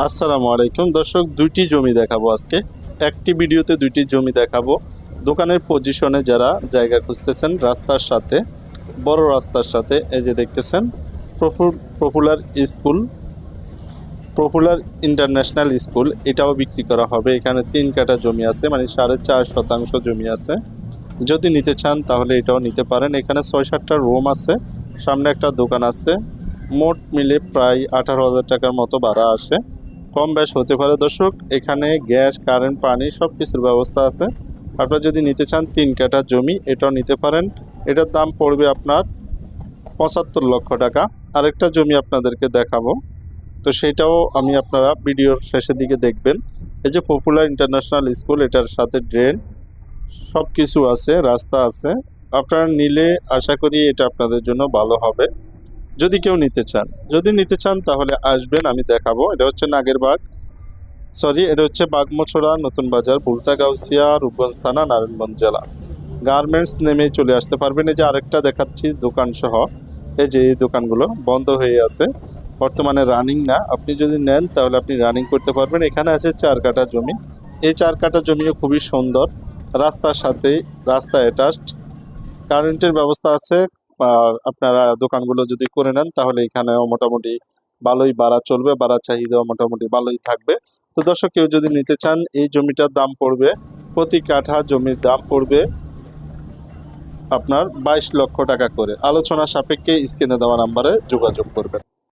আসসালামু আলাইকুম দর্শক, দুইটি জমি দেখাবো আজকে। একটি ভিডিওতে দুইটি জমি দেখাবো। দোকানের পজিশনে যারা জায়গা খুঁজতেছেন, রাস্তার সাথে, বড় রাস্তার সাথে, এই যে দেখতেছেন popular school, popular international school, এটাও বিক্রি করা হবে। এখানে 3 কাঠা জমি আছে, মানে 4.5% জমি আছে। যদি নিতে চান তাহলে এটাও নিতে পারেন। এখানে 6-7টা রুম আছে, সামনে একটা দোকান আছে। মোট মিলে প্রায় 18,000 টাকার মতো ভাড়া আসে, কম বেশ হতে পারে। দর্শক, এখানে গ্যাস, কারেন্ট, পানি সব কিছুর ব্যবস্থা আছে। আপনারা যদি নিতে চান 3 কাঠা জমি, এটাও নিতে পারেন। এটার দাম পড়বে আপনার 75 লক্ষ টাকা। আরেকটা জমি আপনাদেরকে দেখাবো, তো সেটাও আমি আপনারা ভিডিওর শেষের দিকে দেখবেন। এই যে পপুলার ইন্টারন্যাশনাল স্কুল, এটার সাথে ড্রেন সব কিছু আছে, রাস্তা আছে। আপনারা নিলে আশা করি এটা আপনাদের জন্য ভালো হবে। যদি কেউ নিতে চান, তাহলে আসবেন, আমি দেখাবো। এটা হচ্ছে এটা হচ্ছে বাগমছড়া, নতুন বাজার, বুলতা গাউসিয়া, রূপগঞ্জ থানা, নারায়ণগঞ্জ জেলা। গার্মেন্টস নেমে চলে আসতে পারবেন। এই যে আরেকটা দেখাচ্ছি দোকান সহ, এই যে এই দোকানগুলো বন্ধ হয়ে আছে, বর্তমানে রানিং না। আপনি যদি নেন তাহলে আপনি রানিং করতে পারবেন। এখানে আছে 4 কাঠা জমি। এই 4 কাঠা জমিও খুবই সুন্দর, রাস্তার সাথেই, রাস্তা অ্যাটাচড, কারেন্টের ব্যবস্থা আছে। আর আপনারা দোকানগুলো যদি করে নেন তাহলে এখানেও মোটামুটি ভালোই ভাড়া চলবে, ভাড়া চাহিদাও মোটামুটি ভালোই থাকবে। তো দর্শক, কেউ যদি নিতে চান, এই জমিটার দাম পড়বে, প্রতি কাঠা জমির দাম পড়বে আপনার 22 লক্ষ টাকা করে। আলোচনা সাপেক্ষে স্ক্রিনে দেওয়া নাম্বারে যোগাযোগ করবেন।